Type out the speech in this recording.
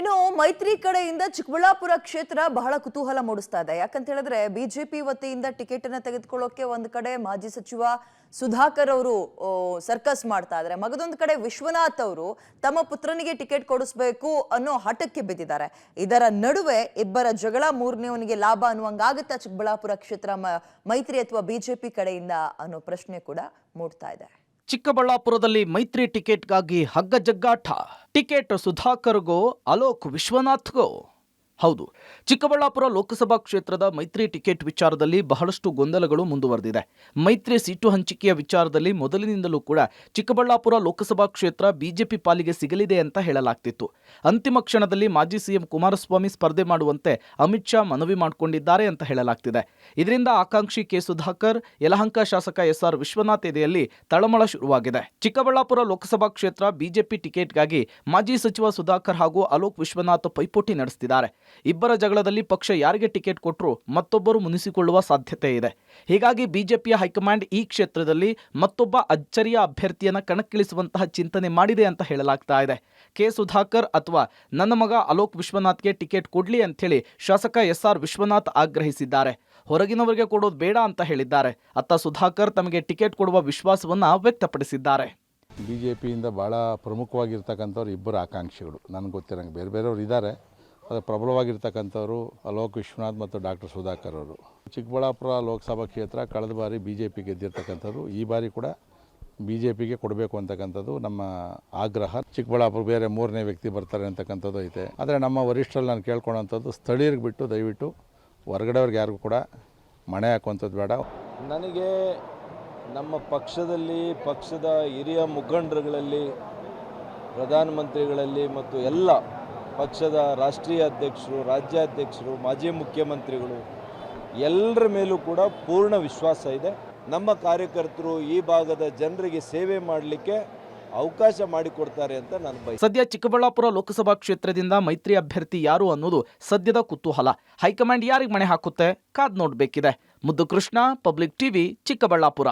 ಇನ್ನು ಮೈತ್ರಿ ಕಡೆಯಿಂದ ಚಿಕ್ಕಬಳ್ಳಾಪುರ ಕ್ಷೇತ್ರ ಬಹಳ ಕುತೂಹಲ ಮೂಡಿಸ್ತಾ ಇದೆ. ಯಾಕಂತ ಹೇಳಿದ್ರೆ ಬಿಜೆಪಿ ವತಿಯಿಂದ ಟಿಕೆಟ್ ಅನ್ನ ತೆಗೆದುಕೊಳ್ಳೋಕೆ ಒಂದ್ ಕಡೆ ಮಾಜಿ ಸಚಿವ ಸುಧಾಕರ್ ಅವರು ಸರ್ಕಸ್ ಮಾಡ್ತಾ ಇದ್ದಾರೆ. ಮಗದೊಂದು ಕಡೆ ವಿಶ್ವನಾಥ್ ಅವರು ತಮ್ಮ ಪುತ್ರನಿಗೆ ಟಿಕೆಟ್ ಕೊಡಿಸಬೇಕು ಅನ್ನೋ ಹಠಕ್ಕೆ ಬಿದ್ದಿದ್ದಾರೆ. ಇದರ ನಡುವೆ ಇಬ್ಬರ ಜಗಳ ಮೂರನೇವನಿಗೆ ಲಾಭ ಅನ್ನುವಂಗಾಗುತ್ತಾ ಚಿಕ್ಕಬಳ್ಳಾಪುರ ಕ್ಷೇತ್ರ ಮೈತ್ರಿ ಅಥವಾ ಬಿಜೆಪಿ ಕಡೆಯಿಂದ ಅನ್ನೋ ಪ್ರಶ್ನೆ ಕೂಡ ಮೂಡ್ತಾ ಇದೆ. ಚಿಕ್ಕಬಳ್ಳಾಪುರದಲ್ಲಿ ಮೈತ್ರಿ ಟಿಕೆಟ್ಗಾಗಿ ಹಗ್ಗ ಜಗ್ಗಾಟ. ಟಿಕೆಟ್ ಸುಧಾಕರ್ಗೋ ಅಲೋಕ್ ವಿಶ್ವನಾಥ್ಗೋ? ಹೌದು, ಚಿಕ್ಕಬಳ್ಳಾಪುರ ಲೋಕಸಭಾ ಕ್ಷೇತ್ರದ ಮೈತ್ರಿ ಟಿಕೆಟ್ ವಿಚಾರದಲ್ಲಿ ಬಹಳಷ್ಟು ಗೊಂದಲಗಳು ಮುಂದುವರೆದಿದೆ. ಮೈತ್ರಿ ಸೀಟು ಹಂಚಿಕೆಯ ವಿಚಾರದಲ್ಲಿ ಮೊದಲಿನಿಂದಲೂ ಕೂಡ ಚಿಕ್ಕಬಳ್ಳಾಪುರ ಲೋಕಸಭಾ ಕ್ಷೇತ್ರ ಬಿಜೆಪಿ ಪಾಲಿಗೆ ಸಿಗಲಿದೆ ಅಂತ ಹೇಳಲಾಗ್ತಿತ್ತು. ಅಂತಿಮ ಕ್ಷಣದಲ್ಲಿ ಮಾಜಿ ಸಿಎಂ ಕುಮಾರಸ್ವಾಮಿ ಸ್ಪರ್ಧೆ ಮಾಡುವಂತೆ ಅಮಿತ್ ಶಾ ಮನವಿ ಮಾಡಿಕೊಂಡಿದ್ದಾರೆ ಅಂತ ಹೇಳಲಾಗ್ತಿದೆ. ಇದರಿಂದ ಆಕಾಂಕ್ಷಿ ಕೆ ಸುಧಾಕರ್, ಯಲಹಂಕ ಶಾಸಕ ಎಸ್ಆರ್ ವಿಶ್ವನಾಥ್ ಎದೆಯಲ್ಲಿ ತಳಮಳ ಶುರುವಾಗಿದೆ. ಚಿಕ್ಕಬಳ್ಳಾಪುರ ಲೋಕಸಭಾ ಕ್ಷೇತ್ರ ಬಿಜೆಪಿ ಟಿಕೆಟ್ಗಾಗಿ ಮಾಜಿ ಸಚಿವ ಸುಧಾಕರ್ ಹಾಗೂ ಅಲೋಕ್ ವಿಶ್ವನಾಥ್ ಪೈಪೋಟಿ ನಡೆಸುತ್ತಿದ್ದಾರೆ. ಇಬ್ಬರ ಜಗಳದಲ್ಲಿ ಪಕ್ಷ ಯಾರಿಗೆ ಟಿಕೆಟ್ ಕೊಟ್ಟರೂ ಮತ್ತೊಬ್ಬರು ಮುನಿಸಿಕೊಳ್ಳುವ ಸಾಧ್ಯತೆ ಇದೆ. ಹೀಗಾಗಿ ಬಿಜೆಪಿಯ ಹೈಕಮಾಂಡ್ ಈ ಕ್ಷೇತ್ರದಲ್ಲಿ ಮತ್ತೊಬ್ಬ ಅಚ್ಚರಿಯ ಅಭ್ಯರ್ಥಿಯನ್ನ ಕಣಕ್ಕಿಳಿಸುವಂತಹ ಚಿಂತನೆ ಮಾಡಿದೆ ಅಂತ ಹೇಳಲಾಗ್ತಾ ಇದೆ. ಕೆ ಸುಧಾಕರ್ ಅಥವಾ ನನ್ನ ಮಗ ಅಲೋಕ್ ವಿಶ್ವನಾಥ್ಗೆ ಟಿಕೆಟ್ ಕೊಡ್ಲಿ ಅಂಥೇಳಿ ಶಾಸಕ ಎಸ್ಆರ್ ವಿಶ್ವನಾಥ್ ಆಗ್ರಹಿಸಿದ್ದಾರೆ. ಹೊರಗಿನವರಿಗೆ ಕೊಡೋದು ಬೇಡ ಅಂತ ಹೇಳಿದ್ದಾರೆ. ಅತ್ತ ಸುಧಾಕರ್ ತಮಗೆ ಟಿಕೆಟ್ ಕೊಡುವ ವಿಶ್ವಾಸವನ್ನ ವ್ಯಕ್ತಪಡಿಸಿದ್ದಾರೆ. ಬಿಜೆಪಿಯಿಂದ ಭಾಳ ಪ್ರಮುಖವಾಗಿರ್ತಕ್ಕಂಥವ್ರು ಇಬ್ಬರು ಆಕಾಂಕ್ಷಿಗಳು ನನಗೆ ಗೊತ್ತಿರೋಂಗೆ. ಬೇರೆ ಬೇರೆಯವರು ಇದ್ದಾರೆ, ಅದು ಪ್ರಬಲವಾಗಿರ್ತಕ್ಕಂಥವ್ರು ಅಲೋಕ್ ವಿಶ್ವನಾಥ್ ಮತ್ತು ಡಾಕ್ಟರ್ ಸುಧಾಕರ್ ಅವರು. ಚಿಕ್ಕಬಳ್ಳಾಪುರ ಲೋಕಸಭಾ ಕ್ಷೇತ್ರ ಕಳೆದ ಬಾರಿ ಬಿಜೆಪಿ ಗೆದ್ದಿರ್ತಕ್ಕಂಥದ್ದು, ಈ ಬಾರಿ ಕೂಡ ಬಿಜೆಪಿಗೆ ಕೊಡಬೇಕು ಅಂತಕ್ಕಂಥದ್ದು ನಮ್ಮ ಆಗ್ರಹ. ಚಿಕ್ಕಬಳ್ಳಾಪುರ ಬೇರೆ ಮೂರನೇ ವ್ಯಕ್ತಿ ಬರ್ತಾರೆ ಅಂತಕ್ಕಂಥದ್ದು ಐತೆ. ಆದರೆ ನಮ್ಮ ವರಿಷ್ಠರಲ್ಲಿ ನಾನು ಕೇಳ್ಕೊಳ್ಳೋಂಥದ್ದು, ಸ್ಥಳೀಯರಿಗೆ ಬಿಟ್ಟು ದಯವಿಟ್ಟು ಹೊರಗಡೆಯವ್ರಿಗೆ ಯಾರಿಗೂ ಕೂಡ ಮಣೆ ಹಾಕುವಂಥದ್ದು ಬೇಡ. ನನಗೆ ನಮ್ಮ ಪಕ್ಷದ ಹಿರಿಯ ಮುಖಂಡರುಗಳಲ್ಲಿ, ಪ್ರಧಾನಮಂತ್ರಿಗಳಲ್ಲಿ ಮತ್ತು ಎಲ್ಲ ಪಕ್ಷದ ರಾಷ್ಟ್ರೀಯ ಅಧ್ಯಕ್ಷರು, ರಾಜ್ಯಾಧ್ಯಕ್ಷರು, ಮಾಜಿ ಮುಖ್ಯಮಂತ್ರಿಗಳು ಎಲ್ಲರ ಮೇಲೂ ಕೂಡ ಪೂರ್ಣ ವಿಶ್ವಾಸ ಇದೆ. ನಮ್ಮ ಕಾರ್ಯಕರ್ತರು ಈ ಭಾಗದ ಜನರಿಗೆ ಸೇವೆ ಮಾಡಲಿಕ್ಕೆ ಅವಕಾಶ ಮಾಡಿಕೊಡ್ತಾರೆ ಅಂತ ನಾನು ಬಯಸ್ತೇನೆ. ಸದ್ಯ ಚಿಕ್ಕಬಳ್ಳಾಪುರ ಲೋಕಸಭಾ ಕ್ಷೇತ್ರದಿಂದ ಮೈತ್ರಿ ಅಭ್ಯರ್ಥಿ ಯಾರು ಅನ್ನೋದು ಸದ್ಯದ ಕುತೂಹಲ. ಹೈಕಮಾಂಡ್ ಯಾರಿಗೆ ಮಣೆ ಹಾಕುತ್ತೆ ಕಾದ್ ನೋಡಬೇಕಿದೆ. ಮುದ್ದು ಕೃಷ್ಣ, ಪಬ್ಲಿಕ್ ಟಿವಿ, ಚಿಕ್ಕಬಳ್ಳಾಪುರ.